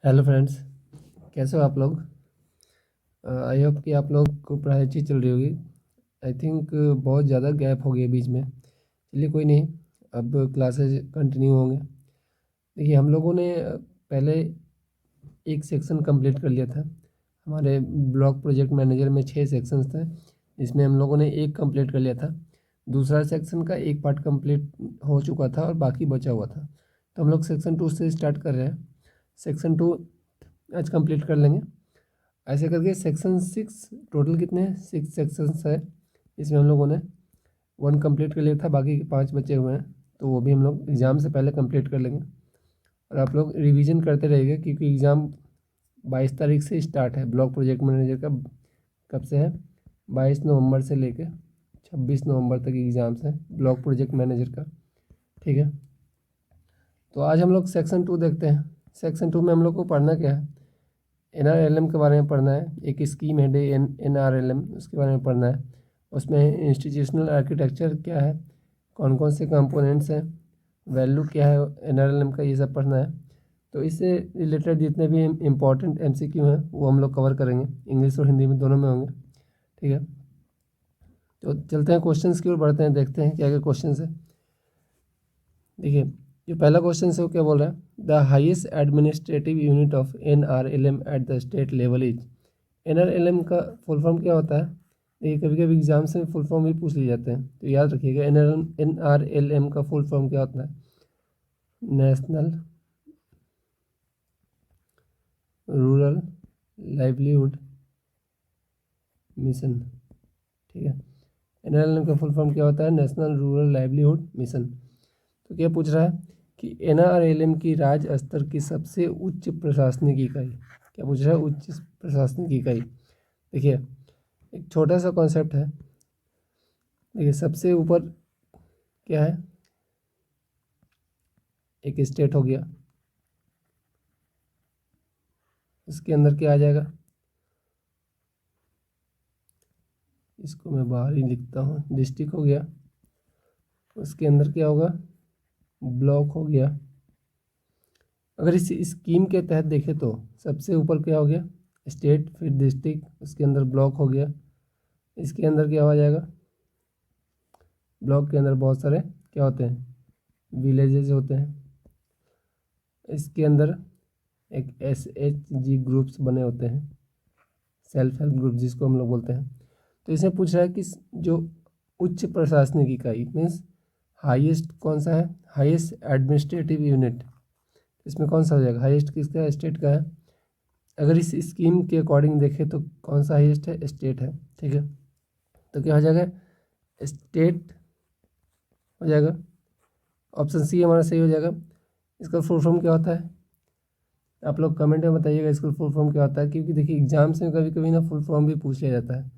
Hello friends, कैसे हो आप लोग। आई होप कि आप लोग को पढ़ाई अच्छी चल रही होगी। आई थिंक बहुत ज़्यादा गैप हो गया बीच में। चलिए कोई नहीं, अब क्लासेज कंटिन्यू होंगे। देखिए हम लोगों ने पहले एक सेक्शन कंप्लीट कर लिया था। हमारे ब्लॉक प्रोजेक्ट मैनेजर में 6 सेक्शंस थे, इसमें हम लोगों ने एक कंप्लीट कर लिया था। दूसरा सेक्शन का एक पार्ट कंप्लीट हो चुका था और बाकी बचा हुआ था। तो हम लोग सेक्शन 2 से स्टार्ट कर रहे हैं। सेक्शन 2 आज कंप्लीट कर लेंगे। ऐसे करके सेक्शन 6, टोटल कितने हैं 6 सेक्शंस है। इसमें हम लोगों ने 1 कंप्लीट कर लिया था, बाकी के 5 बचे हुए हैं। तो वो भी हम लोग एग्ज़ाम से पहले कंप्लीट कर लेंगे। और आप लोग रिवीजन करते रहिएगा क्योंकि एग्ज़ाम 22 तारीख से स्टार्ट है। ब्लॉक प्रोजेक्ट मैनेजर का कब से है? 22 नवंबर से लेकर 26 नवंबर तक एग्ज़ाम्स है ब्लॉक प्रोजेक्ट मैनेजर का। ठीक है, तो आज हम लोग सेक्शन 2 देखते हैं। सेक्शन 2 में हम लोग को पढ़ना क्या है? NRLM के बारे में पढ़ना है। एक स्कीम है NRLM, उसके बारे में पढ़ना है। उसमें इंस्टीट्यूशनल आर्किटेक्चर क्या है, कौन कौन से कंपोनेंट्स हैं, वैल्यू क्या है NRLM का, ये सब पढ़ना है। तो इससे रिलेटेड जितने भी इम्पोर्टेंट MCQ हैं वो हम लोग कवर करेंगे, इंग्लिश और हिंदी में दोनों में होंगे। ठीक है, तो चलते हैं क्वेश्चंस की ओर बढ़ते हैं, देखते हैं क्या क्या क्वेश्चंस है। देखिए जो पहला क्वेश्चन है वो क्या बोल रहा है, the highest administrative unit of NRLM at the state level is. NRLM का फुल फॉर्म क्या होता है? देखिए कभी कभी एग्जाम्स में फुल फॉर्म भी पूछ लिए जाते हैं, तो याद रखिएगा NRLM का फुल फॉर्म क्या होता है? National rural livelihood mission. ठीक है, NRLM का फुल फॉर्म क्या होता है? National rural livelihood mission. तो क्या पूछ रहा है कि NRLM की राज्य स्तर की सबसे उच्च प्रशासनिक इकाई, क्या पूछ रहा है? उच्च प्रशासनिक इकाई। देखिए एक छोटा सा कॉन्सेप्ट है। देखिए सबसे ऊपर क्या है? एक स्टेट हो गया, इसके अंदर क्या आ जाएगा? इसको मैं बाहर ही लिखता हूँ, डिस्ट्रिक्ट हो गया। उसके अंदर क्या होगा? ब्लॉक हो गया। अगर इस स्कीम के तहत देखें तो सबसे ऊपर क्या हो गया? स्टेट, फिर डिस्ट्रिक्ट, उसके अंदर ब्लॉक हो गया। इसके अंदर क्या हो जाएगा? ब्लॉक के अंदर बहुत सारे क्या होते हैं? विलेजेस होते हैं। इसके अंदर एक SHG ग्रुप्स बने होते हैं, सेल्फ हेल्प ग्रुप जिसको हम लोग बोलते हैं। तो इसमें पूछ रहा है कि जो उच्च प्रशासनिक इकाई मीन्स हाईएस्ट कौन सा है? हाईएस्ट एडमिनिस्ट्रेटिव यूनिट, इसमें कौन सा हो जाएगा? हाईएस्ट किसका है? स्टेट का है। अगर इस स्कीम के अकॉर्डिंग देखें तो कौन सा हाईएस्ट है? स्टेट है। ठीक है, तो क्या हो जाएगा? स्टेट हो जाएगा। ऑप्शन सी हमारा सही हो जाएगा। इसका फुल फॉर्म क्या होता है? आप लोग कमेंट में बताइएगा इसका फुल फॉर्म क्या होता है, क्योंकि देखिए एग्जाम्स में कभी कभी ना फुल फॉर्म भी पूछ लिया जाता है।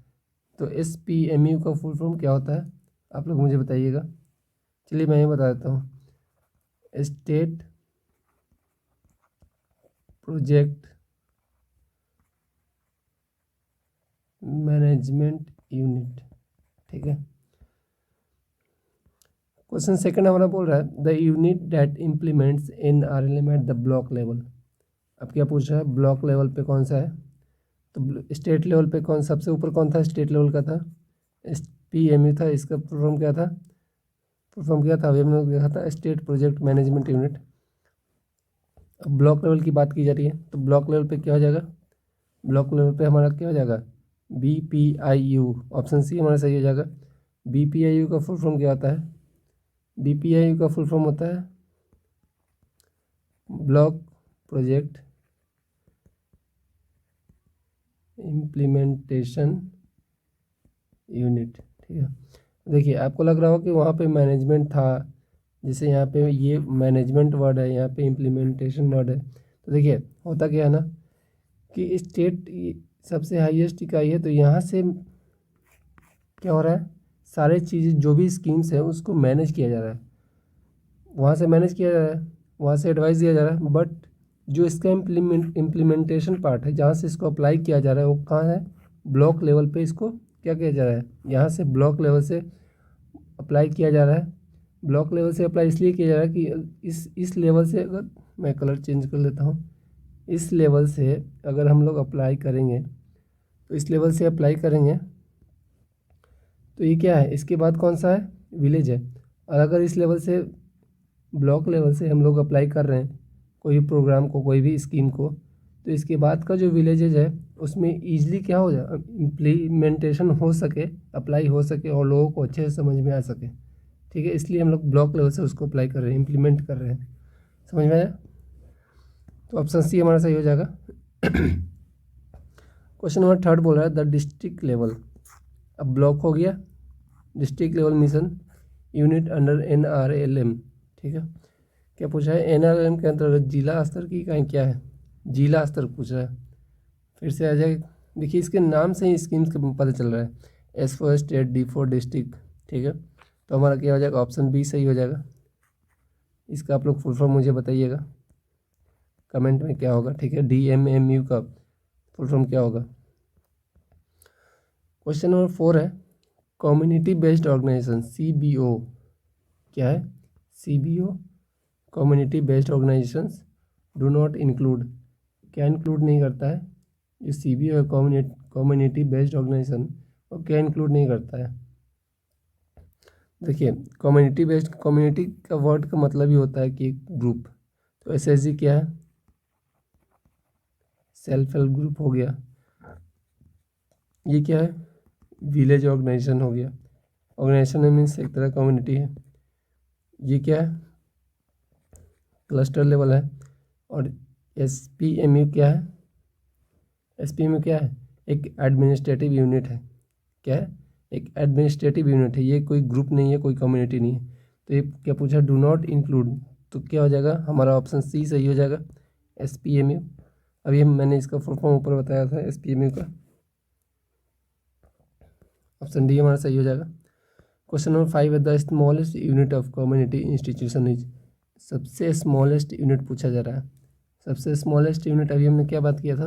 तो SPMU का फुल फॉर्म क्या होता है? आप लोग मुझे बताइएगा। चलिए मैं ही बता देता हूँ, स्टेट प्रोजेक्ट मैनेजमेंट यूनिट। ठीक है, क्वेश्चन सेकंड हमारा बोल रहा है the unit that implements NRLM at the block level. अब क्या पूछ रहा है? ब्लॉक लेवल पे कौन सा है? तो स्टेट लेवल पे कौन, सबसे ऊपर कौन था? स्टेट लेवल का था, SPMU था। इसका फुल फॉर्म क्या था? फुल फॉर्म क्या था? अभी हमने देखा था, स्टेट प्रोजेक्ट मैनेजमेंट यूनिट। अब ब्लॉक लेवल की बात की जा रही है, तो ब्लॉक लेवल पे क्या हो जाएगा? ब्लॉक लेवल पे हमारा क्या हो जाएगा? BPIU। ऑप्शन सी हमारा सही हो जाएगा। BPIU का फुल फॉर्म क्या होता है? BPIU का फुल फॉर्म होता है ब्लॉक प्रोजेक्ट इम्प्लीमेंटेशन यूनिट। ठीक है, देखिए आपको लग रहा हो कि वहाँ पे मैनेजमेंट था, जैसे यहाँ पे ये मैनेजमेंट वर्ड है, यहाँ पे इम्प्लीमेंटेशन वर्ड है। तो देखिए होता क्या है ना कि स्टेट सबसे हाईएस्ट इकाई है, तो यहाँ से क्या हो रहा है? सारे चीज़ें जो भी स्कीम्स हैं उसको मैनेज किया जा रहा है, वहाँ से मैनेज किया जा रहा है, वहाँ से एडवाइस दिया जा रहा है। बट जो इसका इम्प्लीमेंटेशन पार्ट है, जहाँ से इसको अप्लाई किया जा रहा है, वो कहाँ है? ब्लॉक लेवल पे इसको क्या किया जा रहा है? यहाँ से ब्लॉक लेवल से अप्लाई किया जा रहा है। ब्लॉक लेवल से अप्लाई इसलिए किया जा रहा है कि इस लेवल से, अगर मैं कलर चेंज कर लेता हूँ, इस लेवल से अगर हम लोग अप्लाई करेंगे, तो इस लेवल से अप्लाई करेंगे तो ये क्या है, इसके बाद कौन सा है, विलेज है। और अगर इस लेवल से, ब्लॉक लेवल से हम लोग अप्लाई कर रहे हैं कोई भी प्रोग्राम को, कोई भी स्कीम को, तो इसके बाद का जो विलेजेज है उसमें ईजिली क्या हो जाए, इम्प्लीमेंटेशन हो सके, अप्लाई हो सके और लोगों को अच्छे से समझ में आ सके। ठीक है, इसलिए हम लोग ब्लॉक लेवल से उसको अप्लाई कर रहे हैं, इम्प्लीमेंट कर रहे हैं। समझ में आया? तो ऑप्शन सी हमारा सही हो जाएगा। क्वेश्चन नंबर 3 बोल रहा है द डिस्ट्रिक्ट लेवल, अब ब्लॉक हो गया, district level mission unit under NRLM। ठीक है, क्या पूछा है, NRLM के अंतर्गत जिला स्तर की इकाई क्या है, जिला स्तर पूछ रहा है। फिर से आ जाएगा, देखिए इसके नाम से ही स्कीम्स का पता चल रहा है, S for state, D for district. ठीक है, तो हमारा क्या हो जाएगा, ऑप्शन बी सही हो जाएगा। इसका आप लोग फुल फॉर्म मुझे बताइएगा कमेंट में क्या होगा। ठीक है, DMMU का फुल फॉर्म क्या होगा। क्वेश्चन नंबर 4 है कम्युनिटी बेस्ड ऑर्गेनाइजेशन, CBO क्या है, CBO community based organisations do not include, क्या इंक्लूड नहीं करता है, जो CBO है कम्युनिटी बेस्ड ऑर्गेनाइजेशन, वो क्या इंक्लूड नहीं करता है। देखिए कम्युनिटी बेस्ड, कम्युनिटी का वर्ड का मतलब ही होता है कि ग्रुप, तो SHG क्या है, सेल्फ हेल्प ग्रुप हो गया। ये क्या है, विलेज ऑर्गेनाइजेशन हो गया, ऑर्गेनाइजेशन में मीन्स एक तरह कम्युनिटी है। ये क्या है, क्लस्टर लेवल है। और SPMU क्या है, SPMU क्या है, एक एडमिनिस्ट्रेटिव यूनिट है। क्या है, एक एडमिनिस्ट्रेटिव यूनिट है, ये कोई ग्रुप नहीं है, कोई कम्युनिटी नहीं है। तो ये क्या पूछा, डू नॉट इंक्लूड, तो क्या हो जाएगा, हमारा ऑप्शन सी सही हो जाएगा, SPMU। अभी मैंने इसका फुल फॉर्म ऊपर बताया था SPMU का, ऑप्शन डी हमारा सही हो जाएगा। क्वेश्चन नंबर 5 है the smallest unit of community institution is, सबसे स्मॉलेस्ट यूनिट पूछा जा रहा है। सबसे स्मॉलेस्ट यूनिट अभी हमने क्या बात किया था,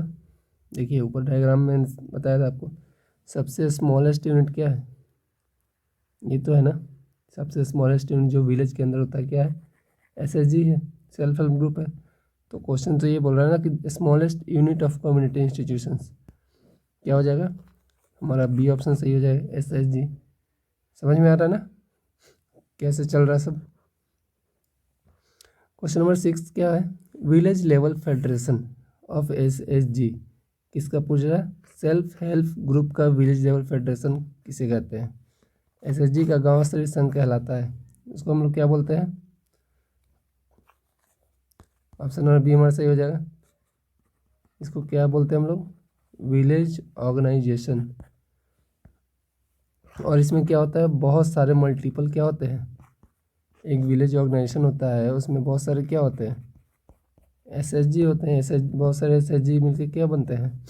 देखिए ऊपर डायग्राम में बताया था आपको, सबसे स्मॉलेस्ट यूनिट क्या है, ये तो है ना, सबसे स्मॉलेस्ट यूनिट जो विलेज के अंदर होता है क्या है, SHG है, सेल्फ हेल्प ग्रुप है। तो क्वेश्चन तो ये बोल रहा है ना कि smallest unit of community institutions क्या हो जाएगा, हमारा बी ऑप्शन सही हो जाएगा, SHG। समझ में आ रहा है ना कैसे चल रहा है सब। क्वेश्चन नंबर 6 क्या है, village level federation of SHG किसका पूछ रहा है, सेल्फ हेल्प ग्रुप का विलेज लेवल फेडरेशन किसे कहते हैं। SHG का गांव स्तरीय संघ कहलाता है, उसको हम लोग क्या बोलते हैं, ऑप्शन नंबर बी हमारा सही हो जाएगा। इसको क्या बोलते हैं हम लोग, विलेज ऑर्गेनाइजेशन। और इसमें क्या होता है, बहुत सारे मल्टीपल क्या होते हैं, एक विलेज ऑर्गेनाइजेशन होता है उसमें बहुत सारे क्या होते हैं, SHG होते हैं, बहुत सारे SHG मिलके क्या बनते हैं,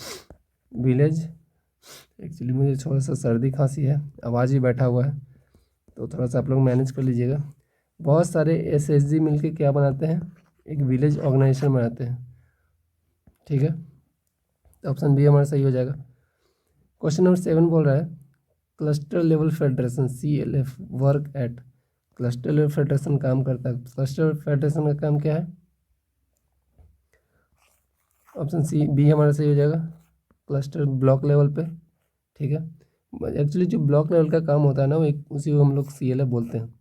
विलेज। एक्चुअली मुझे थोड़ा सा सर्दी खांसी है, आवाज़ ही बैठा हुआ है, तो थोड़ा सा आप लोग मैनेज कर लीजिएगा। बहुत सारे SHG मिलके क्या बनाते हैं, एक विलेज ऑर्गेनाइजेशन बनाते हैं। ठीक है, तो ऑप्शन बी हमारा सही हो जाएगा। क्वेश्चन नंबर 7 बोल रहा है cluster level federation CLF work at, cluster level federation काम करता है, क्लस्टर फेडरेशन का काम क्या है, ऑप्शन सी बी हमारा सही हो जाएगा, क्लस्टर ब्लॉक लेवल पे। ठीक है, एक्चुअली जो ब्लॉक लेवल का काम होता है ना, वो उसी को हम लोग CLF बोलते हैं,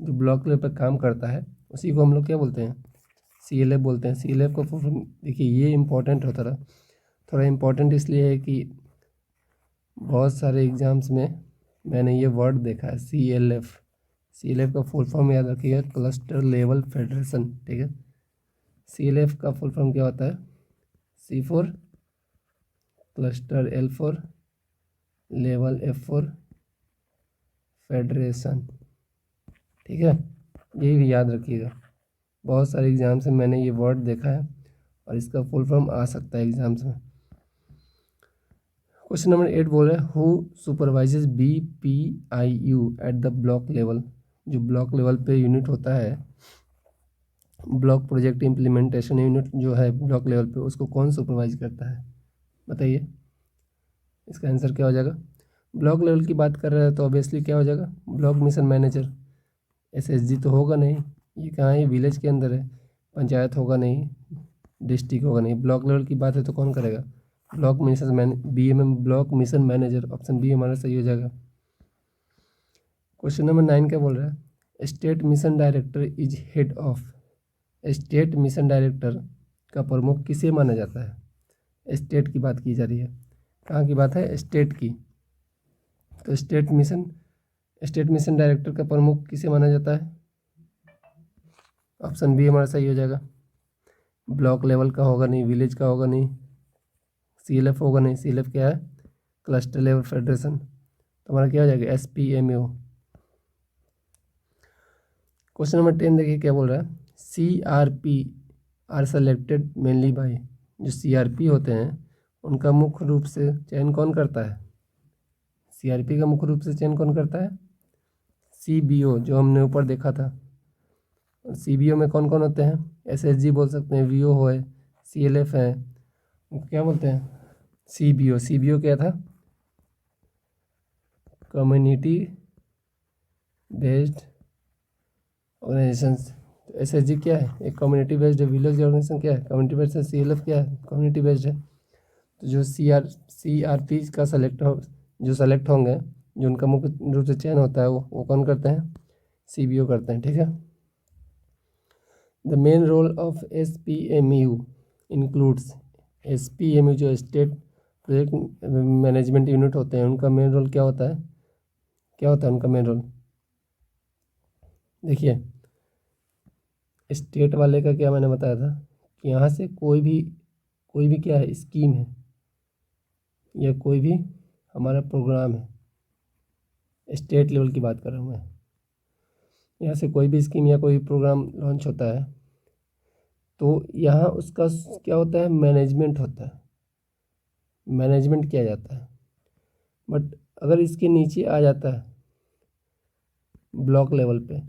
जो ब्लॉक लेवल पर काम करता है उसी को हम लोग क्या बोलते हैं, CLF बोलते हैं। CLF का फुल फॉर्म देखिए, ये इंपॉर्टेंट होता रहा, थोड़ा इंपॉर्टेंट इसलिए है कि बहुत सारे एग्जाम्स में मैंने ये वर्ड देखा है CLF। CLF का फुल फॉर्म याद रखिएगा, क्लस्टर लेवल फेडरेशन। ठीक है, CLF का फुल फॉर्म क्या होता है, C for cluster, L for level, F for federation. ठीक है, यही भी याद रखिएगा, बहुत सारे एग्जाम्स में मैंने ये वर्ड देखा है और इसका फुल फॉर्म आ सकता है एग्जाम्स में। क्वेश्चन नंबर 8 बोल रहे हैं who supervises BPIU at the block level, जो ब्लॉक लेवल पे यूनिट होता है, ब्लॉक प्रोजेक्ट इम्प्लीमेंटेशन यूनिट जो है ब्लॉक लेवल पे, उसको कौन सुपरवाइज करता है, बताइए। इसका आंसर क्या हो जाएगा, ब्लॉक लेवल की बात कर रहे हैं तो ऑब्वियसली क्या हो जाएगा, ब्लॉक मिशन मैनेजर। SHG तो होगा नहीं, ये कहाँ है, विलेज के अंदर है, पंचायत होगा नहीं, डिस्ट्रिक्ट होगा नहीं। ब्लॉक लेवल की बात है तो कौन करेगा? Block mission BMM, block mission manager. Option B हमारा सही हो जाएगा। क्वेश्चन नंबर 9 क्या बोल रहा है? State mission director is head of. State mission director का प्रमुख किसे माना जाता है? स्टेट की बात की जा रही है। कहाँ की बात है? स्टेट की। तो स्टेट मिशन डायरेक्टर का प्रमुख किसे माना जाता है? ऑप्शन बी हमारा सही हो जाएगा। ब्लॉक लेवल का होगा नहीं, विलेज का होगा नहीं, CLF होगा नहीं। CLF क्या है? Cluster level federation. तो हमारा क्या हो जाएगा? SPMU। क्वेश्चन नंबर 10 देखिए क्या बोल रहा है? CRP are selected mainly by. जो CRP होते हैं उनका मुख्य रूप से चयन कौन करता है? CRP का मुख्य रूप से चयन कौन करता है? CBO, जो हमने ऊपर देखा था। CBO में कौन कौन होते हैं? SSG बोल सकते हैं, VO है, CLF है, क्या बोलते हैं? CBO क्या था? Community based organisation. SSG क्या है? एक कम्युनिटी बेस्ड है। विलेज ऑर्गेनाइजेशन क्या है? कम्युनिटी बेस्ड है। CLF क्या है? कम्युनिटी बेस्ड है। तो जो CRP का जो सेलेक्ट होंगे, जो उनका मुख्य रूप से चयन होता है, वो कौन करते हैं? CBO करते हैं। ठीक है। The main role of SPMU includes. SPMU जो स्टेट प्रोजेक्ट मैनेजमेंट यूनिट होते हैं, उनका मेन रोल क्या होता है? क्या होता है उनका मेन रोल? देखिए, स्टेट वाले का क्या मैंने बताया था कि यहाँ से कोई भी क्या है, स्कीम है या कोई भी हमारा प्रोग्राम है, स्टेट लेवल की बात कर रहा हूँ मैं। यहाँ से कोई भी स्कीम या कोई प्रोग्राम लॉन्च होता है तो यहाँ उसका क्या होता है? मैनेजमेंट होता है, मैनेजमेंट किया जाता है। बट अगर इसके नीचे आ जाता है ब्लॉक लेवल पे,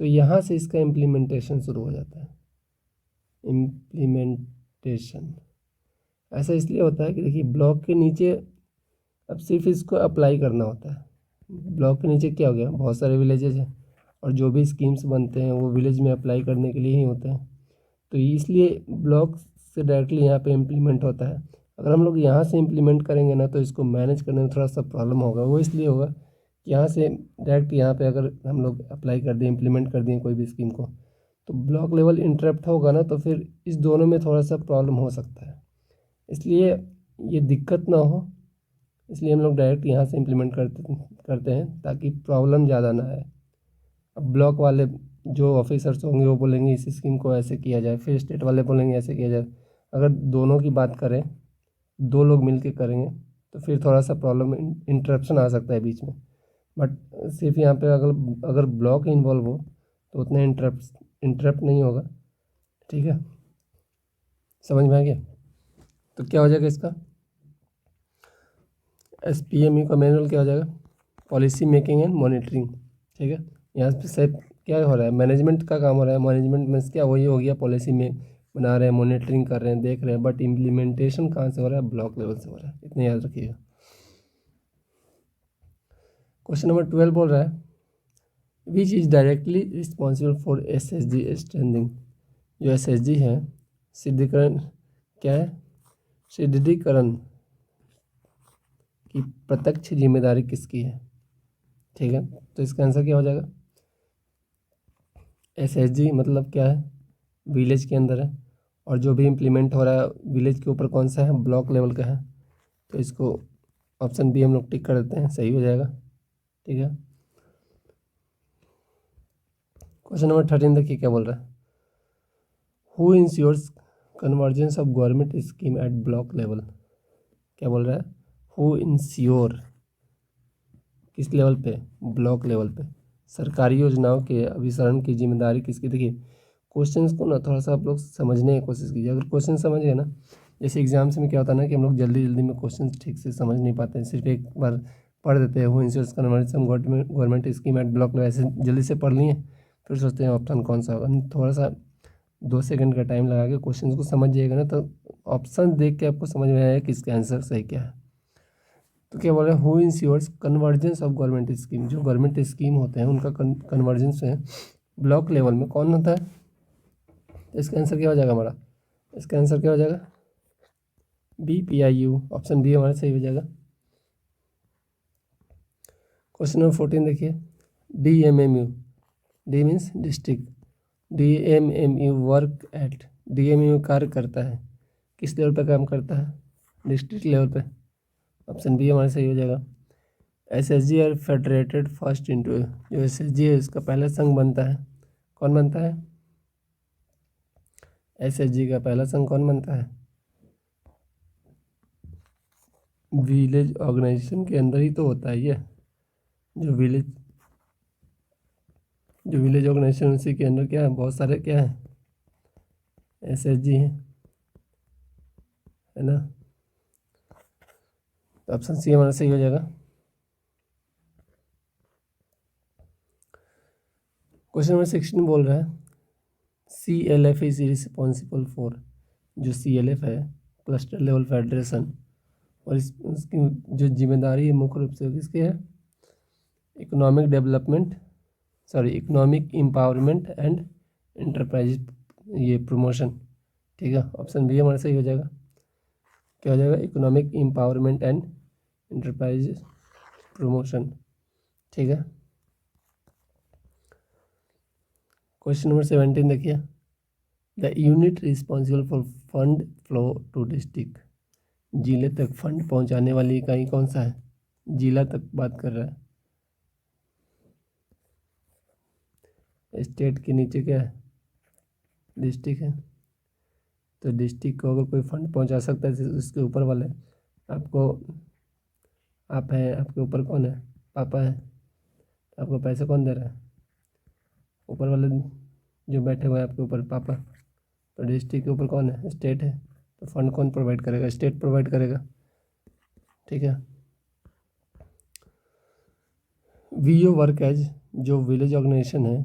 तो यहाँ से इसका इम्प्लीमेंटेशन शुरू हो जाता है। इम्प्लीमेंटेशन ऐसा इसलिए होता है कि देखिए, ब्लॉक के नीचे अब सिर्फ इसको अप्लाई करना होता है। ब्लॉक के नीचे क्या हो गया? बहुत सारे विलेजेज हैं और जो भी स्कीम्स बनते हैं वो विलेज में अप्लाई करने के लिए ही होते हैं। तो इसलिए ब्लॉक से डायरेक्टली यहाँ पे इम्प्लीमेंट होता है। अगर हम लोग यहाँ से इम्प्लीमेंट करेंगे ना, तो इसको मैनेज करने में थोड़ा सा प्रॉब्लम होगा। वो इसलिए होगा कि यहाँ से डायरेक्ट यहाँ पे अगर हम लोग अप्लाई कर दें, इम्प्लीमेंट कर दें कोई भी स्कीम को, तो ब्लॉक लेवल इंटरप्ट होगा ना, तो फिर इस दोनों में थोड़ा सा प्रॉब्लम हो सकता है। इसलिए ये दिक्कत ना हो, इसलिए हम लोग डायरेक्ट यहाँ से इम्प्लीमेंट करते हैं ताकि प्रॉब्लम ज़्यादा ना आए। अब ब्लॉक वाले जो ऑफिसर्स होंगे वो बोलेंगे इस स्कीम को ऐसे किया जाए, फिर स्टेट वाले बोलेंगे ऐसे किया जाए। अगर दोनों की बात करें, दो लोग मिल के करेंगे, तो फिर थोड़ा सा प्रॉब्लम, इंटरप्शन आ सकता है बीच में। बट सिर्फ यहाँ पे अगर ब्लॉक इन्वॉल्व हो तो उतना इंटरप्ट नहीं होगा। ठीक है, समझ में आ गया? तो क्या हो जाएगा इसका? SPMU का मैनुअल क्या हो जाएगा? Policy making and monitoring. ठीक है, यहाँ पे शायद क्या हो रहा है? मैनेजमेंट का काम हो रहा है। मैनेजमेंट में क्या वही हो गया, पॉलिसी में बना रहे हैं, मॉनिटरिंग कर रहे हैं, देख रहे हैं। बट इम्प्लीमेंटेशन कहाँ से हो रहा है? ब्लॉक लेवल से हो रहा है, इतना याद रखिएगा। क्वेश्चन नंबर 12 बोल रहा है which is directly responsible for SSG strengthening. जो SSG है, सिद्धिकरण क्या है? सिद्धिकरण की प्रत्यक्ष जिम्मेदारी किसकी है? ठीक है, तो इसका आंसर क्या हो जाएगा? SSG मतलब क्या है? विलेज के अंदर है, और जो भी इम्प्लीमेंट हो रहा है विलेज के ऊपर कौन सा है? ब्लॉक लेवल का है। तो इसको ऑप्शन बी हम लोग टिक कर देते हैं, सही हो जाएगा। ठीक है, क्वेश्चन नंबर 13 देखिए क्या बोल रहा है? Who ensures convergence of government scheme at block level. क्या बोल रहा है? हु इंश्योर किस लेवल पे? ब्लॉक लेवल पे। सरकारी योजनाओं के अभिसरण की जिम्मेदारी किसकी? देखिए, क्वेश्चंस को ना थोड़ा सा आप लोग समझने की कोशिश कीजिए। अगर क्वेश्चन समझ गए ना, जैसे एग्जाम्स में क्या होता है ना कि हम लोग जल्दी जल्दी में क्वेश्चन ठीक से समझ नहीं पाते हैं, सिर्फ एक बार पढ़ देते हैं who ensures convergence government scheme at block level, ऐसे जल्दी से पढ़ लिए, फिर सोचते हैं ऑप्शन कौन सा होगा। थोड़ा सा 2 सेकंड का टाइम लगा के क्वेश्चन को समझिएगा ना, तो ऑप्शन देख के आपको समझ में आएगा कि इसका आंसर सही क्या है। तो क्या बोल रहे हैं? Who ensures convergence of government scheme. जो गवर्नमेंट स्कीम होते हैं उनका कन्वर्जेंस है ब्लॉक लेवल में कौन होता है? तो इसका आंसर क्या हो जाएगा हमारा? इसका आंसर क्या हो जाएगा? BPIU, ऑप्शन बी हमारा सही हो जाएगा। क्वेश्चन नंबर 14 देखिए, DMMU, D means district, DMMU work at, DMMU कार्य करता है, किस लेवल पे काम करता है? डिस्ट्रिक्ट लेवल पे, ऑप्शन बी हमारा सही हो जाएगा। SSG और फेडरेटेड फर्स्ट इंटू, जो SSG है उसका पहला संघ बनता है, कौन बनता है? SSG का पहला संघ कौन बनता है? विलेज ऑर्गेनाइजेशन के अंदर ही तो होता है ये, जो विलेज ऑर्गेनाइजेशन उसी के अंदर क्या है, बहुत सारे क्या है, SSG है ना। तो ऑप्शन सी हमारा सही हो जाएगा। क्वेश्चन नंबर 16 बोल रहा है, CLF इज रिस्पॉन्सिबल फॉर, जो CLF है क्लस्टर लेवल फेडरेशन, और उसकी जो जिम्मेदारी है मुख्य रूप से किसकी है? Economic development, economic empowerment and enterprise ये प्रमोशन, ठीक है। ऑप्शन बी हमारा सही हो जाएगा। क्या हो जाएगा? Economic empowerment and enterprise promotion, ठीक है। क्वेश्चन नंबर 17 देखिए, the unit responsible for fund flow to district, जिले तक फंड पहुंचाने वाली इकाई कौन सा है? जिला तक बात कर रहा है, स्टेट के नीचे क्या है? डिस्ट्रिक्ट है। तो डिस्ट्रिक्ट को अगर कोई फंड पहुंचा सकता है, उसके ऊपर वाले आपको, आप हैं, आपके ऊपर कौन है? पापा है, आपको पैसे कौन दे रहा है? ऊपर वाले जो बैठे हुए हैं आपके ऊपर, पापा। तो डिस्ट्रिक्ट के ऊपर कौन है? स्टेट है। तो फंड कौन प्रोवाइड करेगा? स्टेट प्रोवाइड करेगा, ठीक है। VO वर्क एज, जो विलेज ऑर्गेनाइजेशन है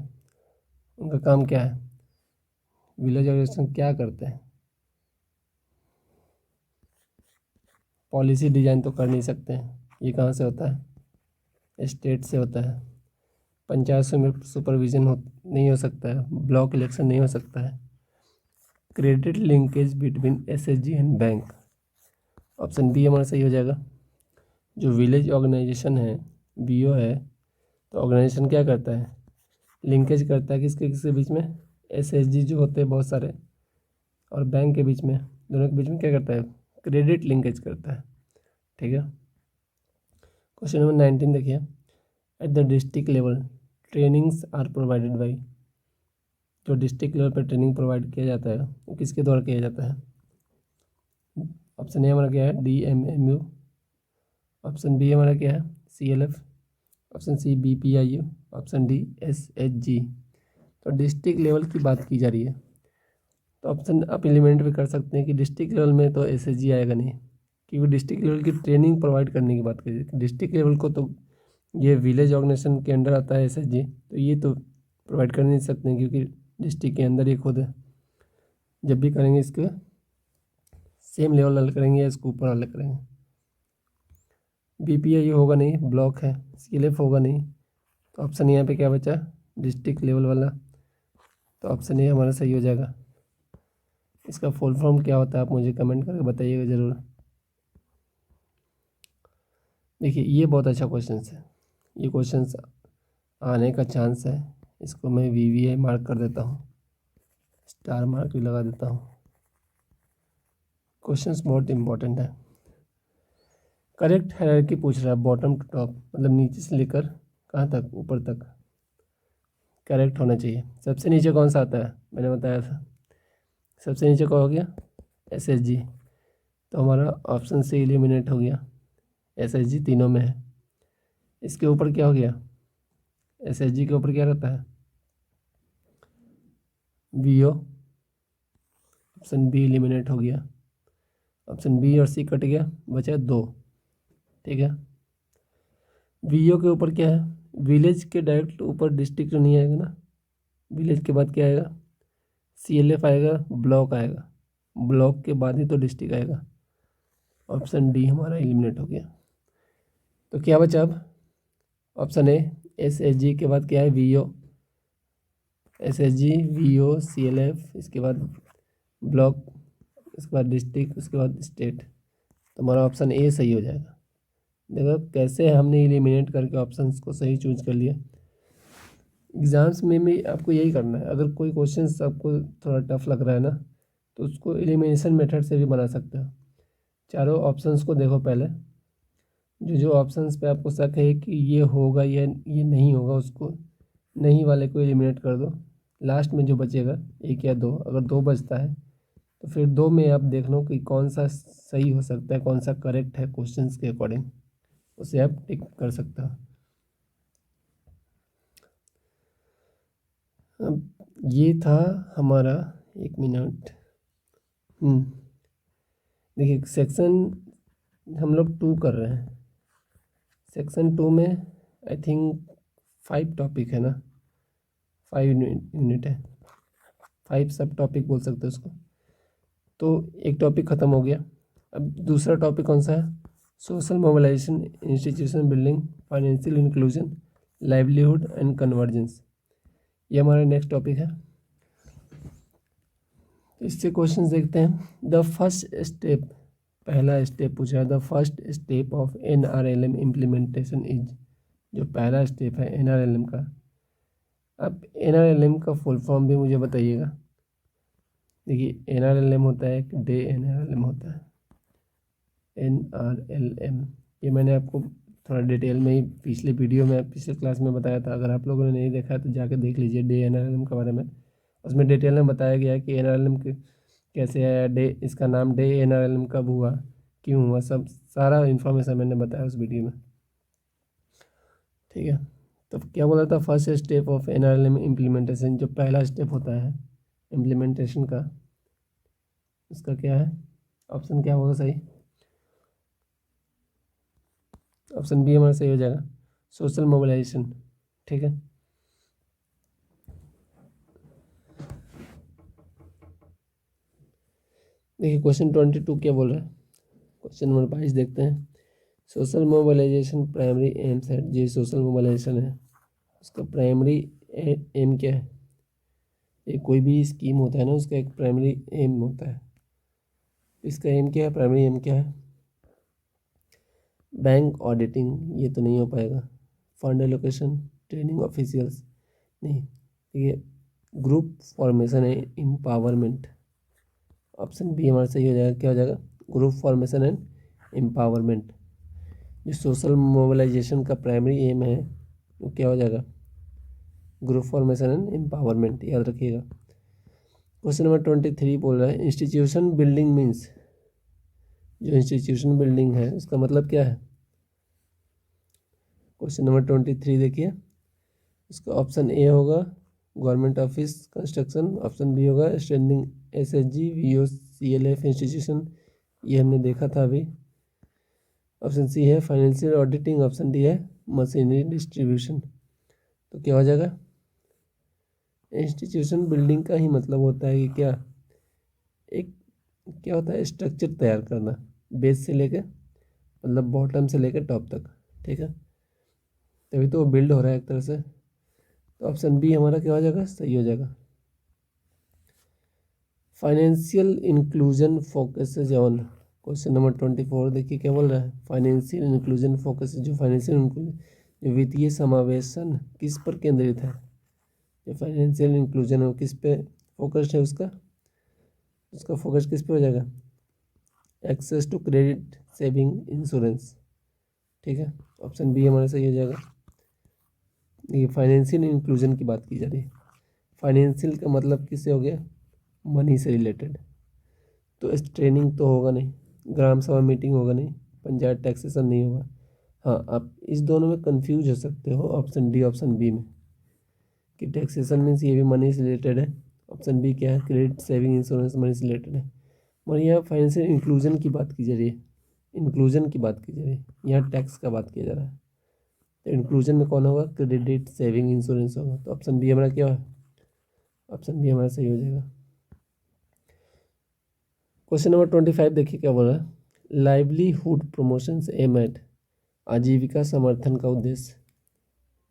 उनका काम क्या है? विलेज ऑर्गेनाइजेशन क्या करते हैं? पॉलिसी डिजाइन तो कर नहीं सकते हैं, ये कहाँ से होता है? स्टेट से होता है। पंचायत में सुपरविजन नहीं हो सकता है, ब्लॉक इलेक्शन नहीं हो सकता है। Credit linkage between SSG and bank, option B हमारा सही हो जाएगा। जो विलेज ऑर्गेनाइजेशन है, VO है, तो ऑर्गेनाइजेशन क्या करता है? लिंकेज करता है किसके किसके बीच में? SSG जो होते हैं बहुत सारे, और बैंक के बीच में, दोनों के बीच में क्या करता है? क्रेडिट लिंकेज करता है, ठीक है। क्वेश्चन नंबर 19 देखिए, at the district level trainings are provided by, जो डिस्ट्रिक्ट लेवल पर ट्रेनिंग प्रोवाइड किया जाता है वो किसके द्वारा किया जाता है? ऑप्शन ए हमारा क्या है? DMMU, ऑप्शन बी हमारा क्या है? CLF, option C BPIU, option D SSG। तो डिस्ट्रिक्ट लेवल की बात की जा रही है, तो ऑप्शन आप एलिमेंट भी कर सकते हैं कि डिस्ट्रिक्ट लेवल में तो SSG आएगा नहीं, क्योंकि डिस्ट्रिक्ट लेवल की ट्रेनिंग प्रोवाइड करने की बात करिए। डिस्ट्रिक्ट लेवल को तो ये विलेज ऑर्गेनाइजेशन के अंडर आता है SSG, तो ये तो प्रोवाइड कर नहीं सकते हैं, क्योंकि डिस्ट्रिक्ट के अंदर ही खुद है। जब भी करेंगे इसके सेम लेवल अलग करेंगे या इसको ऊपर अलग करेंगे। BPIU होगा नहीं, ब्लॉक है। CLF होगा नहीं, तो ऑप्शन यहाँ पे क्या बचा? डिस्ट्रिक्ट लेवल वाला, तो ऑप्शन ए हमारा सही हो जाएगा। इसका फुल फॉर्म क्या होता है आप मुझे कमेंट करके बताइएगा ज़रूर। देखिए ये बहुत अच्छा क्वेश्चन है, ये क्वेश्चन आने का चांस है, इसको मैं VVI मार्क कर देता हूँ, स्टार मार्क भी लगा देता हूँ। क्वेश्चंस बहुत इंपॉर्टेंट है। करेक्ट हायरार्की पूछ रहा है, बॉटम टू टॉप, मतलब नीचे से लेकर कहाँ तक? ऊपर तक करेक्ट होना चाहिए। सबसे नीचे कौन सा आता है? मैंने बताया था, सबसे नीचे कौन हो गया? SSG, तो हमारा ऑप्शन से एलिमिनेट हो गया, SSG तीनों में है। इसके ऊपर क्या हो गया? SSG के ऊपर क्या रहता है? VO, ऑप्शन बी एलिमिनेट हो गया, ऑप्शन बी और सी कट गया, बचा 2, ठीक है। VO के ऊपर क्या है? विलेज के डायरेक्ट ऊपर डिस्ट्रिक्ट तो नहीं आएगा ना, विलेज के बाद क्या आएगा? CLF आएगा, ब्लॉक आएगा, ब्लॉक के बाद ही तो डिस्ट्रिक्ट आएगा। ऑप्शन डी हमारा एलिमिनेट हो गया, तो क्या बचा अब? ऑप्शन ए, SSG के बाद क्या है? VO, SSG, VO, CLF, इसके बाद ब्लॉक, इसके बाद डिस्ट्रिक्ट, उसके बाद स्टेट। तो हमारा ऑप्शन ए सही हो जाएगा। देखो कैसे हमने एलिमिनेट करके ऑप्शंस को सही चूज कर लिया। एग्ज़ाम्स में भी आपको यही करना है। अगर कोई क्वेश्चन आपको थोड़ा टफ लग रहा है ना, तो उसको एलिमिनेशन मेथड से भी बना सकते हो। चारों ऑप्शंस को देखो पहले, जो ऑप्शंस पे आपको शक है कि ये होगा या ये नहीं होगा, उसको नहीं वाले को एलिमिनेट कर दो। लास्ट में जो बचेगा 1 या 2, अगर 2 बचता है तो फिर 2 में आप देख लो कि कौन सा सही हो सकता है, कौन सा करेक्ट है क्वेश्चंस के अकॉर्डिंग, उसे आप टिक कर सकते हो। अब ये था हमारा, 1 मिनट। देखिए सेक्शन हम लोग 2 कर रहे हैं। सेक्शन 2 में आई थिंक 5 टॉपिक है ना, 5 यूनिट है, 5 सब टॉपिक बोल सकते हो उसको। तो एक टॉपिक ख़त्म हो गया। अब दूसरा टॉपिक कौन सा है? Social mobilisation, institution building, financial inclusion, livelihood and convergence, ये हमारा नेक्स्ट टॉपिक है। इससे क्वेश्चंस देखते हैं। द फर्स्ट स्टेप, पहला स्टेप पूछा है, the first step of NRLM implementation is, जो पहला स्टेप है NRLM का। अब NRLM का फुल फॉर्म भी मुझे बताइएगा। देखिए NRLM होता है, एक डे NRLM होता है, NRLM। ये मैंने आपको थोड़ा डिटेल में ही पिछले वीडियो में, पिछले क्लास में बताया था। अगर आप लोगों ने नहीं देखा है तो जाके देख लीजिए डे NRLM के बारे में। उसमें डिटेल में बताया गया है कि NRLM कैसे आया, डे इसका नाम डे NRLM कब हुआ, क्यों हुआ, सब सारा इन्फॉर्मेशन मैंने बताया उस वीडियो में। ठीक है, तो क्या बोला था? First step of NRLM implementation, जो पहला स्टेप होता है इम्प्लीमेंटेशन का, उसका क्या है? ऑप्शन क्या होगा सही? ऑप्शन बी हमारा सही हो जाएगा, सोशल मोबिलाइजेशन। ठीक है, देखिए क्वेश्चन 22 क्या बोल रहा है। क्वेश्चन नंबर 22 देखते हैं। सोशल मोबिलाइजेशन प्राइमरी एम है, जो सोशल मोबिलाइजेशन है उसका प्राइमरी एम क्या है? एक कोई भी स्कीम होता है ना, उसका एक प्राइमरी एम होता है। इसका एम क्या है, प्राइमरी एम क्या है? बैंक ऑडिटिंग, ये तो नहीं हो पाएगा। फंड एलोकेशन, ट्रेनिंग ऑफिशियल्स, नहीं। ये ग्रुप फॉर्मेशन है, एम्पावरमेंट। ऑप्शन बी हमारा सही हो जाएगा। क्या हो जाएगा? Group formation and empowerment. जो सोशल मोबिलाइजेशन का प्राइमरी एम है वो क्या हो जाएगा? ग्रुप फॉर्मेशन एंड एम्पावरमेंट, याद रखिएगा। क्वेश्चन नंबर 23 बोल रहा है इंस्टीट्यूशन बिल्डिंग मीन्स, जो इंस्टीट्यूशन बिल्डिंग है उसका मतलब क्या है? क्वेश्चन नंबर 23 देखिए, इसका ऑप्शन ए होगा government office construction, option B होगा standing SHG VO CLF institution, ये हमने देखा था अभी। ऑप्शन सी है फाइनेंशियल ऑडिटिंग, ऑप्शन डी है मशीनरी डिस्ट्रीब्यूशन। तो क्या हो जाएगा? इंस्टीट्यूशन बिल्डिंग का ही मतलब होता है कि क्या, एक क्या होता है, स्ट्रक्चर तैयार करना, बेस से लेकर, मतलब बॉटम से लेकर टॉप तक। ठीक है, तभी तो वो बिल्ड हो रहा है एक तरह से। तो ऑप्शन बी हमारा क्या हो जाएगा? सही हो जाएगा। Financial inclusion focuses on, question number 24 देखिए क्या बोल रहा है। फाइनेंशियल इंक्लूजन फोकस, जो फाइनेंशियल जो वित्तीय समावेशन किस पर केंद्रित है? जो फाइनेंशियल इंक्लूजन है वो किस पे फोकस्ड है? उसका उसका फोकस किस पे हो जाएगा? Access to credit, saving, insurance. ठीक है, ऑप्शन बी हमारा सही हो जाएगा। ये फाइनेंशियल इंक्लूजन की बात की जा रही है। फाइनेंशियल का मतलब किससे हो गया? मनी से रिलेटेड। तो इस ट्रेनिंग तो होगा नहीं, ग्राम सभा मीटिंग होगा नहीं, पंचायत टैक्सेशन नहीं होगा। हाँ, आप इस दोनों में कंफ्यूज हो सकते हो, ऑप्शन डी ऑप्शन बी में, कि टैक्सेशन मीन्स ये भी मनी से रिलेटेड है। ऑप्शन बी क्या है? क्रेडिट, सेविंग, इंश्योरेंस मनी से रिलेटेड है। और यहाँ फाइनेंशियल इंक्लूजन की बात की जा रही है, इंक्लूजन की बात की जा रही है, यहाँ टैक्स का बात किया जा रहा है। तो इंक्लूजन में कौन होगा? क्रेडिट, सेविंग, इंश्योरेंस होगा। तो ऑप्शन बी हमारा क्या है? ऑप्शन बी हमारा सही हो जाएगा। क्वेश्चन नंबर 25 देखिए क्या बोल रहा है। लाइवलीहुड प्रमोशंस एम एट, आजीविका समर्थन का उद्देश्य,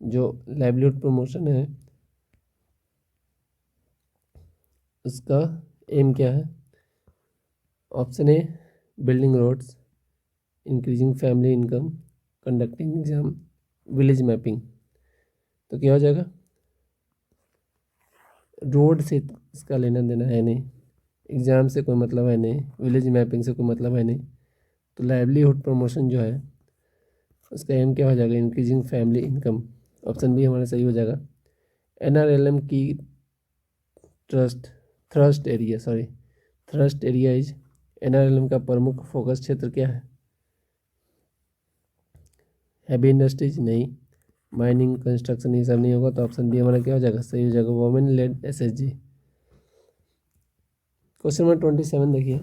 जो लाइवलीहुड प्रमोशन है उसका एम क्या है? Option A building roads, increasing family income, conducting exam, village mapping. तो क्या हो जाएगा? रोड से इसका लेना देना है नहीं, एग्ज़ाम से कोई मतलब है नहीं, विलेज मैपिंग से कोई मतलब है नहीं, तो लाइवलीहुड प्रमोशन जो है उसका एम क्या हो जाएगा? Increasing family income. Option B हमारा सही हो जाएगा। एनआरएलएम की trust thrust area thrust area is, NRLM का प्रमुख फोकस क्षेत्र क्या है? हैवी इंडस्ट्रीज नहीं, माइनिंग कंस्ट्रक्शन ये सब नहीं होगा, तो ऑप्शन बी हमारा क्या हो जाएगा? सही हो जाएगा, women lead SHG. Question number 27 देखिए,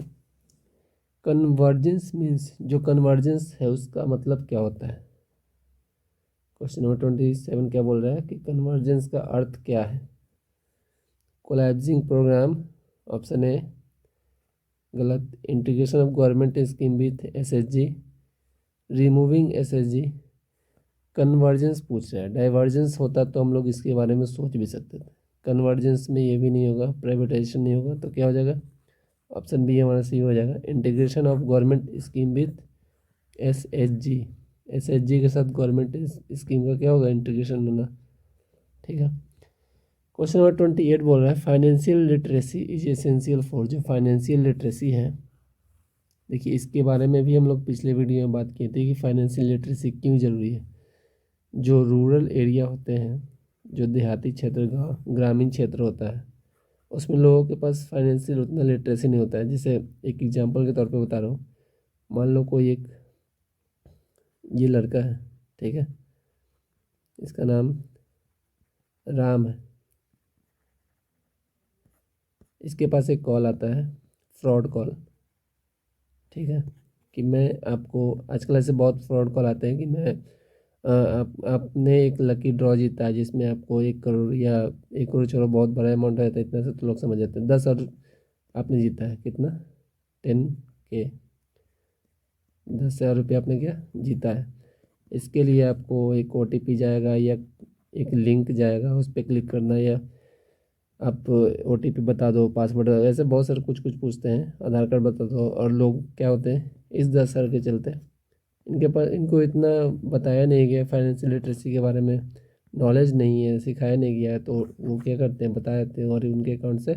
कन्वर्जेंस मीन्स, जो कन्वर्जेंस है उसका मतलब क्या होता है? क्वेश्चन नंबर 27 क्या बोल रहा है कि कन्वर्जेंस का अर्थ क्या है? कोलैप्सिंग प्रोग्राम, ऑप्शन ए गलत, integration of government scheme with SHG, removing SHG, convergence पूछ रहा है। डाइवर्जेंस होता तो हम लोग इसके बारे में सोच भी सकते थे, कन्वर्जेंस में ये भी नहीं होगा, प्राइवेटाइजेशन नहीं होगा, तो क्या हो जाएगा? ऑप्शन बी हमारा सही हो जाएगा, integration of government scheme with SHG. SHG के साथ गवर्नमेंट स्कीम का क्या होगा? इंटीग्रेशन होना। ठीक है। क्वेश्चन नंबर 28 बोल रहा है financial literacy is essential for, जो फाइनेंशियल लिटरेसी है, देखिए इसके बारे में भी हम लोग पिछले वीडियो में बात किए थे कि फाइनेंशियल लिटरेसी क्यों ज़रूरी है। जो रूरल एरिया होते हैं, जो देहाती क्षेत्र, गाँव ग्रामीण क्षेत्र होता है, उसमें लोगों के पास फाइनेंशियल उतना लिटरेसी नहीं होता है। जैसे एक एग्जांपल के तौर पे बता रहा हूँ, मान लो कोई एक ये लड़का है, ठीक है, इसका नाम राम है, इसके पास एक कॉल आता है, फ्रॉड कॉल, ठीक है, कि मैं आपको, आजकल ऐसे बहुत फ्रॉड कॉल आते हैं कि मैं आपने एक लकी ड्रॉ जीता है जिसमें आपको 1 करोड़, या 1 करोड़ छोड़ो बहुत बड़ा अमाउंट रहता है, इतना से तो लोग समझ जाते हैं, 10 और आपने जीता है कितना? 10K, 10,000 रुपये आपने क्या जीता है। इसके लिए आपको एक OTP जाएगा या एक लिंक जाएगा, उस पर क्लिक करना, या आप OTP बता दो, पासवर्ड, ऐसे बहुत सारे कुछ कुछ पूछते हैं, आधार कार्ड बता दो, और लोग क्या होते हैं इस 10,000 के चलते इनके पास, इनको इतना बताया नहीं गया फाइनेंशियल लिटरेसी के बारे में, नॉलेज नहीं है, सिखाया नहीं गया है, तो वो क्या करते हैं, बता देते हैं और उनके अकाउंट से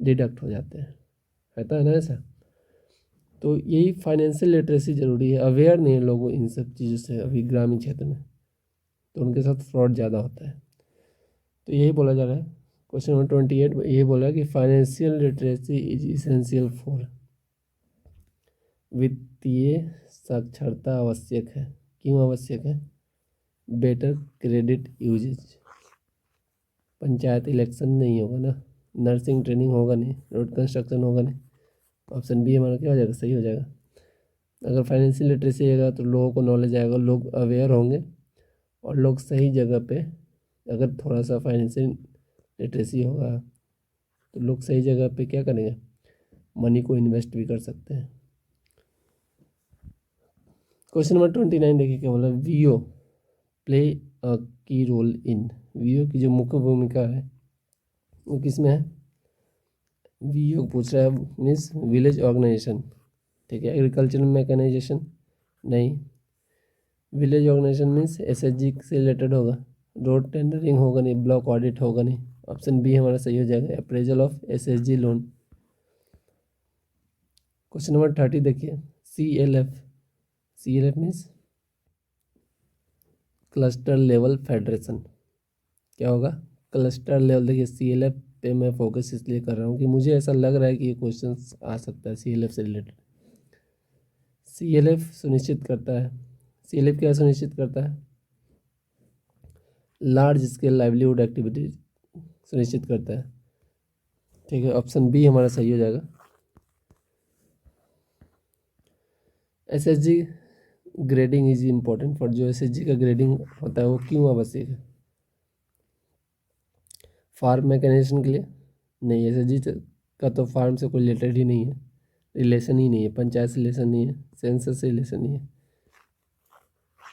डिडक्ट हो जाते हैं, रहता है ना ऐसा। तो यही फाइनेंशियल लिटरेसी ज़रूरी है, अवेयर नहीं है लोगों इन सब चीज़ों से अभी ग्रामीण क्षेत्र में, तो उनके साथ फ्रॉड ज़्यादा होता है। तो यही बोला जा रहा है, क्वेश्चन नंबर 28 यही बोला कि financial literacy is essential for, वित्तीय साक्षरता आवश्यक है। क्यों आवश्यक है? Better credit usage, panchayat election नहीं होगा ना, नर्सिंग ट्रेनिंग होगा नहीं, रोड कंस्ट्रक्शन होगा नहीं, ऑप्शन बी हमारा क्या हो जाएगा? सही हो जाएगा। अगर फाइनेंशियल लिटरेसी रहेगा तो लोगों को नॉलेज आएगा, लोग अवेयर होंगे, और लोग सही जगह पे, अगर थोड़ा सा फाइनेंशियल लिटरेसी होगा तो लोग सही जगह पे क्या करेंगे? मनी को इन्वेस्ट भी कर सकते हैं। क्वेश्चन नंबर 29 देखिए क्या बोला, वीओ प्ले अ की रोल इन, वीओ की जो मुख्य भूमिका है वो किस में है? वीओ पूछ रहा है, मीन्स विलेज ऑर्गेनाइजेशन, ठीक है, एग्रीकल्चर मैकेनाइजेशन नहीं, विलेज ऑर्गेनाइजेशन मीन्स एसएचजी से रिलेटेड होगा, रोड टेंडरिंग होगा नहीं, ब्लॉक ऑडिट होगा नहीं, ऑप्शन बी हमारा सही हो जाएगा, appraisal of SHG loan. Question number 30 देखिए, CLF means cluster level federation, क्या होगा? Cluster level. देखिए CLF पे मैं फोकस इसलिए कर रहा हूँ कि मुझे ऐसा लग रहा है कि ये क्वेश्चन आ सकता है CLF से रिलेटेड। CLF सुनिश्चित करता है, CLF क्या सुनिश्चित करता है? लार्ज स्केल लाइवलीहुड एक्टिविटीज सुनिश्चित करता है, ठीक है, ऑप्शन बी हमारा सही हो जाएगा। SHG grading is important for, जो SHG का ग्रेडिंग होता है वो क्यों आवश्यक है? फार्म मैकेनाइजेशन के लिए नहीं, SHG का तो फार्म से कोई रिलेटेड ही नहीं है, रिलेशन ही नहीं है, पंचायत से रिलेशन नहीं है, सेंसस से रिलेशन नहीं है,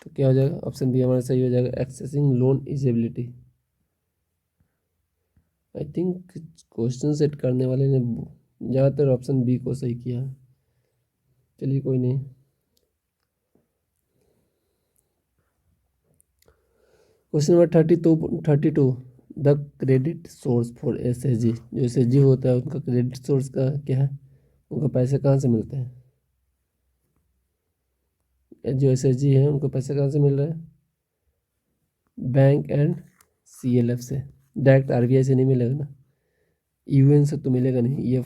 तो क्या हो जाएगा? ऑप्शन बी हमारा सही हो जाएगा, accessing loan eligibility. I think question set करने वाले ने ज़्यादातर ऑप्शन बी को सही किया है। चलिए कोई नहीं। Question number 32 the credit source for SHG. जो एसएचजी होता है उनका क्रेडिट सोर्स का क्या है, उनको पैसे कहाँ से मिलते हैं? जो एसएचजी है उनको पैसे कहाँ से मिल रहे हैं? बैंक एंड सीएलएफ से। डायरेक्ट आरबीआई से नहीं मिलेगा ना, यूएन से तो मिलेगा नहीं, ये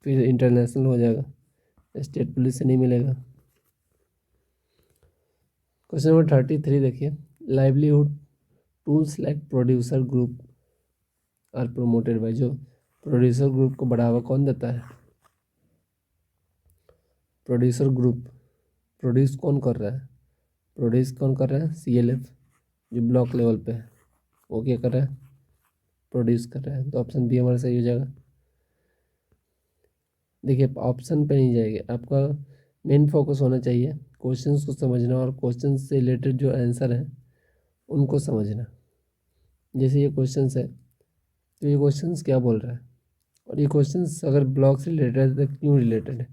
फिर इंटरनेशनल हो जाएगा, स्टेट पुलिस से नहीं मिलेगा। क्वेश्चन नंबर 33 देखिए, livelihood tools like producer group are promoted by. जो प्रोड्यूसर ग्रुप को बढ़ावा कौन देता है? Producer group. प्रोड्यूस कौन कर रहा है? प्रोड्यूस कौन कर रहा है? सीएलएफ जो ब्लॉक लेवल पे है, वो क्या कर रहा है? प्रोड्यूस कर रहा है। तो ऑप्शन बी हमारा सही हो जाएगा। देखिए ऑप्शन पे नहीं जाएगा, आपका मेन फोकस होना चाहिए क्वेश्चंस को समझना और क्वेश्चन से रिलेटेड जो आंसर है उनको समझना। जैसे ये क्वेश्चंस है, तो ये क्वेश्चंस क्या बोल रहा है, और ये क्वेश्चंस अगर ब्लॉक से रिलेटेड है तो क्यों रिलेटेड है,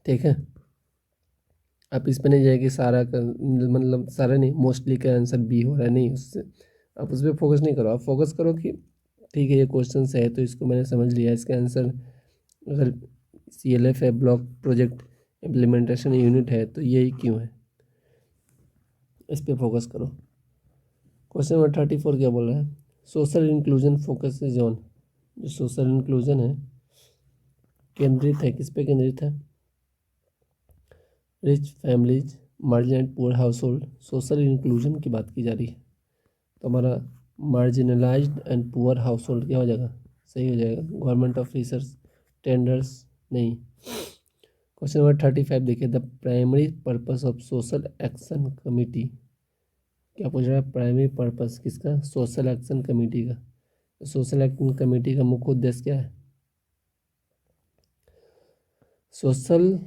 ठीक है। आप इस पे नहीं जाएगी सारा का, मतलब सारा नहीं, मोस्टली का आंसर बी हो रहा है, नहीं उससे आप उस पर फोकस नहीं करो। आप फोकस करो कि ठीक है ये क्वेश्चन है तो इसको मैंने समझ लिया, इसका आंसर अगर सीएलएफ है, ब्लॉक प्रोजेक्ट इम्प्लीमेंटेशन यूनिट है, तो यही क्यों है, इस पे फोकस करो। क्वेश्चन नंबर 34 क्या बोल रहा है? Social inclusion focus is on. जो सोशल इंक्लूजन है केंद्रित है, किस पे केंद्रित है? Rich families, margin and poor house hold. Social inclusion की बात की जा रही है, तो हमारा marginalised and poor house hold क्या हो जाएगा? सही हो जाएगा। गवर्नमेंट ऑफिसर्स, टेंडर्स नहीं। क्वेश्चन नंबर 35 देखिए, the primary purpose of social action committee. क्या पूछ रहा है? प्राइमरी पर्पस किसका? सोशल एक्शन कमेटी का। सोशल एक्शन कमेटी का मुख्य उद्देश्य क्या है? सोशल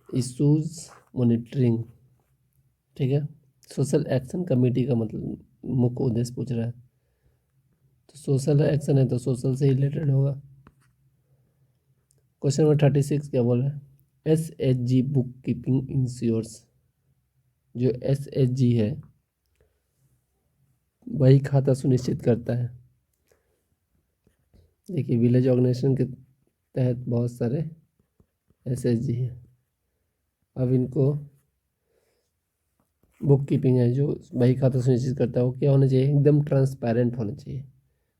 इशूज मॉनिटरिंग, ठीक है। सोशल एक्शन कमेटी का मतलब मुख्य उद्देश्य पूछ रहा है, तो सोशल एक्शन है तो सोशल से रिलेटेड होगा। क्वेश्चन नंबर 36 क्या बोल रहा है? SHG book keeping ensures. जो एसएचजी है वही खाता सुनिश्चित करता है। देखिए विलेज ऑर्गेनाइजेशन के तहत बहुत सारे एसएचजी हैं। अब इनको बुक कीपिंग है जो वही खाता सुनिश्चित करता है, वो क्या होना चाहिए? एकदम ट्रांसपेरेंट होना चाहिए।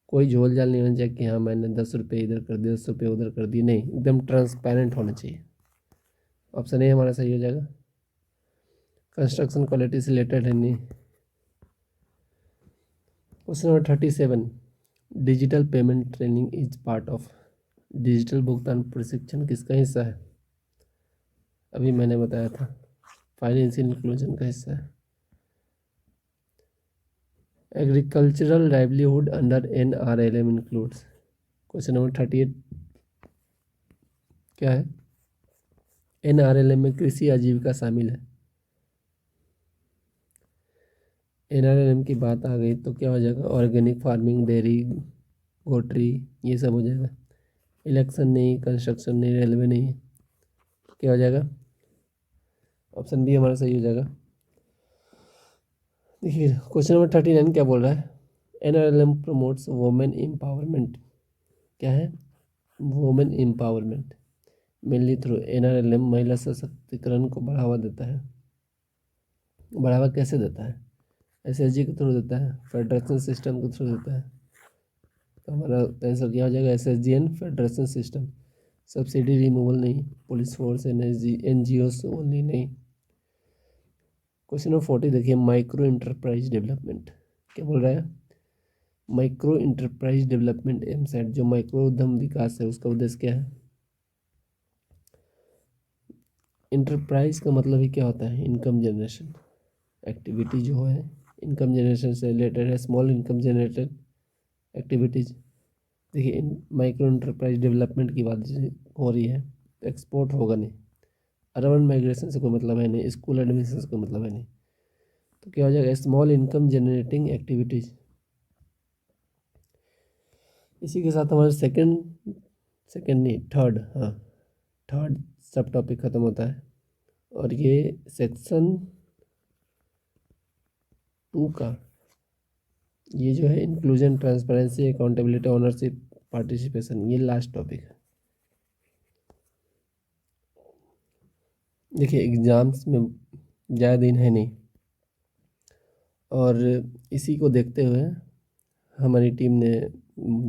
कोई झोल झाल नहीं होना चाहिए कि हाँ मैंने 10 रुपये इधर कर दिए, 10 रुपये उधर कर दिए, नहीं, एकदम ट्रांसपेरेंट होना चाहिए। ऑप्शन ए हमारा सही हो जाएगा। कंस्ट्रक्शन क्वालिटी से रिलेटेड है नहीं। Question number 37, digital payment training is part of. Digital भुगतान प्रशिक्षण किसका हिस्सा है? अभी मैंने बताया था, फाइनेंशियल इंक्लूजन का हिस्सा है। Agricultural livelihood under NRLM includes. Question number 38 क्या है? NRLM में कृषि आजीविका शामिल है। NRLM की बात आ गई तो क्या हो जाएगा? ऑर्गेनिक फार्मिंग, डेयरी, पोल्ट्री, ये सब हो जाएगा। इलेक्शन नहीं, कंस्ट्रक्शन नहीं, रेलवे नहीं, क्या हो जाएगा? ऑप्शन बी हमारा सही हो जाएगा। देखिए क्वेश्चन नंबर 39 क्या बोल रहा है? NRLM promotes women empowerment. क्या है? Women empowerment mainly through NRLM महिला सशक्तिकरण को बढ़ावा देता है। बढ़ावा कैसे देता है? SHG के थ्रू देता है, फेडरेशन सिस्टम के थ्रू देता है। तो हमारा आंसर क्या हो जाएगा? SHG and federation system. Subsidy removal नहीं, पुलिस फोर्स, NGOs ओनली नहीं। क्वेश्चन नंबर 40 देखिए, माइक्रो इंटरप्राइज डेवलपमेंट क्या बोल रहा है? माइक्रो इंटरप्राइज डेवलपमेंट एमसेट, जो माइक्रो उद्यम विकास है उसका उद्देश्य क्या है? इंटरप्राइज का मतलब ही क्या होता है? इनकम जनरेशन एक्टिविटी जो है, इनकम जनरेशन से रिलेटेड है, स्मॉल इनकम जनरेटेड एक्टिविटीज। देखिए माइक्रो इंटरप्राइज डेवलपमेंट की बात हो रही है, तो एक्सपोर्ट होगा नहीं, अर्बन माइग्रेशन से कोई मतलब है नहीं, स्कूल एडमिशन से कोई मतलब है नहीं, तो क्या हो जाएगा? Small income generating activities. इसी के साथ हमारे सेकंड नहीं थर्ड, हाँ, थर्ड सब टॉपिक ख़त्म होता है। और ये सेक्शन 2 का ये जो है inclusion, transparency, accountability, ownership, participation, ये लास्ट टॉपिक है। देखिए एग्ज़ाम्स में ज़्यादा दिन है नहीं, और इसी को देखते हुए हमारी टीम ने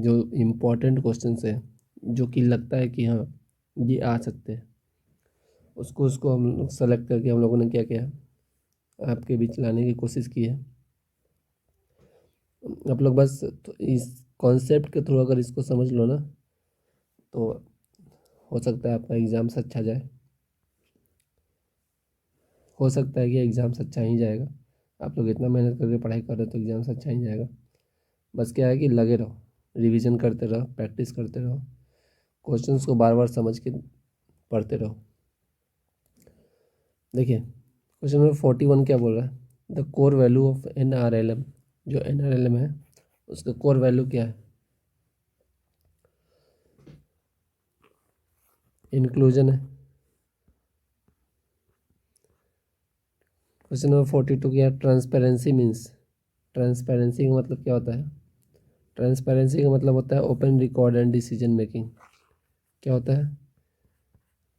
जो इम्पोर्टेंट क्वेश्चंस है, जो कि लगता है कि हाँ ये आ सकते हैं, उसको हम लोग सेलेक्ट करके हम लोगों ने क्या किया, आपके बीच लाने की कोशिश की है। आप लोग बस तो इस कॉन्सेप्ट के थ्रू अगर इसको समझ लो ना, तो हो सकता है आपका एग्ज़ाम से अच्छा जाए, हो सकता है कि एग्ज़ाम से अच्छा ही जाएगा। आप लोग इतना मेहनत करके पढ़ाई कर रहे हो तो एग्ज़ाम से अच्छा ही जाएगा। बस क्या है कि लगे रहो, रिवीजन करते रहो, प्रैक्टिस करते रहो, क्वेश्चंस को बार बार समझ के पढ़ते रहो। देखिए क्वेश्चन नंबर 41 क्या बोल रहा है, the core value of NRLM। जो NRLM है उसका कोर वैल्यू क्या है, इंक्लूजन है। क्वेश्चन नंबर 42 क्या है, ट्रांसपेरेंसी मीन्स। ट्रांसपेरेंसी का मतलब क्या होता है, ट्रांसपेरेंसी का मतलब होता है open record and decision making. क्या होता है,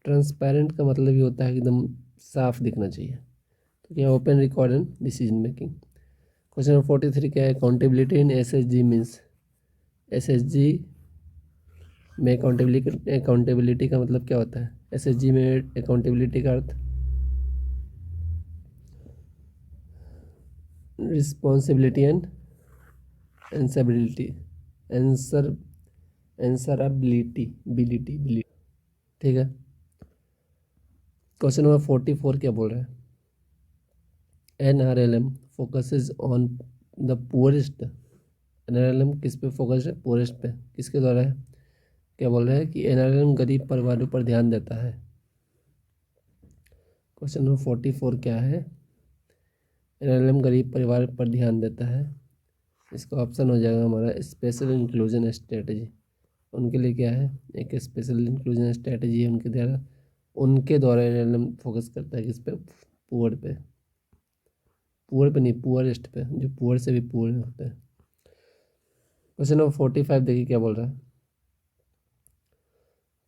ट्रांसपेरेंट का मतलब ये होता है एकदम साफ दिखना चाहिए, तो क्या open record and decision making. Question number 43 क्या है, अकाउंटेबिलिटी इन SHG मीन्स। SHG में अकाउंटेबिलिटी का मतलब क्या होता है, SHG में अकाउंटेबिलिटी का अर्थ रिस्पॉन्सिबिलिटी एंड एंसबिलिटी, आंसर आंसरबिलिटी बिलिटी बिलिटी। ठीक है। क्वेश्चन नंबर 44 क्या बोल रहा है, NRLM focuses on the poorest. NRLM किस पे फोकस है, पुअरेस्ट पे। किसके द्वारा है, क्या बोल रहा है कि NRLM गरीब परिवारों पर ध्यान देता है। क्वेश्चन नंबर 44 क्या है, NRLM गरीब परिवार पर ध्यान देता है। इसका ऑप्शन हो जाएगा हमारा स्पेशल इंक्लूजन स्ट्रेटजी। उनके लिए क्या है, एक स्पेशल इंक्लूजन स्ट्रेटजी है उनके द्वारा NRLM फोकस करता है किस पे, पुअर पे। पुअर पे नहीं, पुअरेस्ट पे, जो पुअर से भी पुअर होते हैं। क्वेश्चन नंबर 45 देखिए क्या बोल रहा है,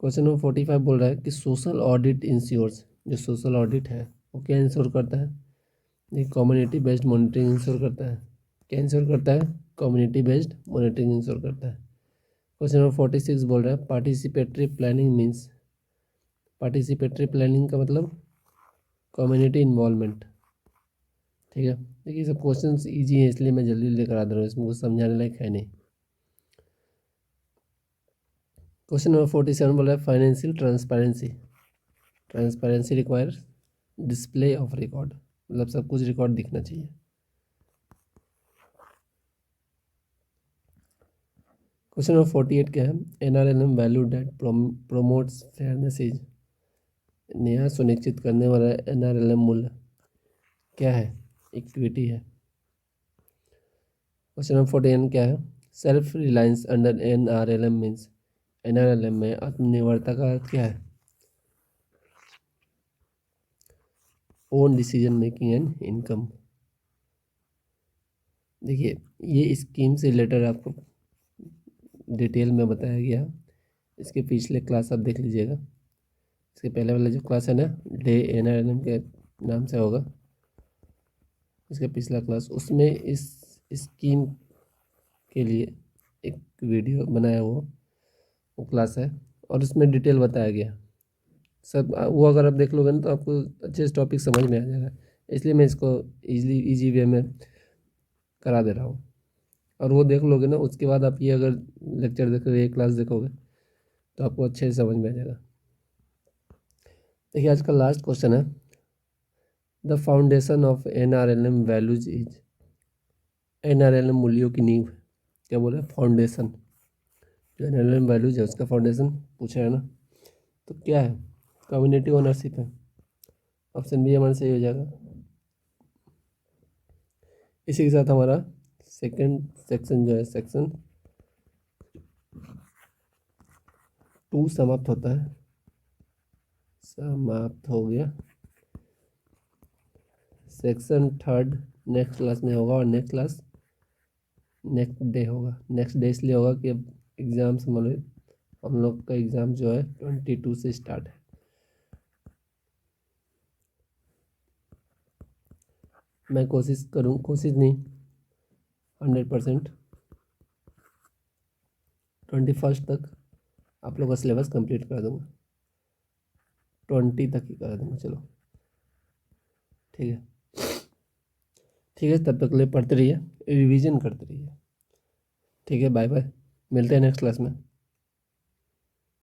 क्वेश्चन नंबर 45 बोल रहा है कि सोशल ऑडिट इंश्योर्स। जो सोशल ऑडिट है वो क्या इंश्योर करता है, ये कम्युनिटी बेस्ड मॉनिटरिंग इंश्योर करता है। क्या इंश्योर करता है, कम्युनिटी बेस्ड मॉनिटरिंग इंश्योर करता है। क्वेश्चन नंबर 46 बोल रहा है participatory planning means. Participatory planning का मतलब कम्युनिटी इन्वॉल्वमेंट। ठीक है। देखिए सब क्वेश्चंस इजी है इसलिए मैं जल्दी लेकर आ दे रहा हूँ, इसमें कुछ समझाने लायक है नहीं। क्वेश्चन नंबर 47 बोल रहा है financial transparency. Transparency requires display of record, मतलब सब कुछ रिकॉर्ड दिखना चाहिए। क्वेश्चन नंबर 48 क्या है, NRLM value that promotes fairness is. न्याय सुनिश्चित करने वाला NRLM मूल्य क्या है, इक्विटी है। क्वेश्चन नंबर 49 क्या है, self reliance under NRLM means. NRLM में आत्मनिर्भरता का अर्थ क्या है, own decision making and income. देखिए ये स्कीम से रिलेटेड आपको डिटेल में बताया गया, इसके पिछले क्लास आप देख लीजिएगा। इसके पहले वाला जो क्लास है ना, डे NRLM के नाम से होगा, इसका पिछला क्लास, उसमें इस स्कीम के लिए एक वीडियो बनाया वो क्लास है, और उसमें डिटेल बताया गया सब। वो अगर आप देख लोगे ना तो आपको अच्छे से टॉपिक समझ में आ जाएगा, इसलिए मैं इसको इजी वे में करा दे रहा हूँ। और वो देख लोगे ना, उसके बाद आप ये अगर लेक्चर देखोगे, ये क्लास देखोगे, तो आपको अच्छे से समझ में आ जाएगा। देखिए आज का लास्ट क्वेश्चन है, the foundation of NRLM values is. NRLM मूल्यों की नींव है। क्या बोला, फाउंडेशन। जो NRLM वैल्यूज है उसका फाउंडेशन पूछा है ना, तो क्या है, कम्युनिटी ओनरशिप है। ऑप्शन बी हमारा सही हो जाएगा। इसी के साथ हमारा सेकंड सेक्शन जो है, सेक्शन 2 समाप्त होता है। समाप्त हो गया। सेक्शन थर्ड नेक्स्ट क्लास में होगा, और नेक्स्ट क्लास नेक्स्ट डे होगा। नेक्स्ट डे इसलिए होगा कि अब एग्ज़ाम समझ लो, हम लोग का एग्ज़ाम जो है 22 से स्टार्ट है। मैं कोशिश नहीं 100% 21 तक आप लोग का सिलेबस कंप्लीट कर दूँगा, 20 तक ही कर दूँगा। चलो ठीक है, ठीक है, तब तक के लिए पढ़ते रहिए, रिवीजन करते रहिए। ठीक है, बाय बाय, मिलते हैं नेक्स्ट क्लास में।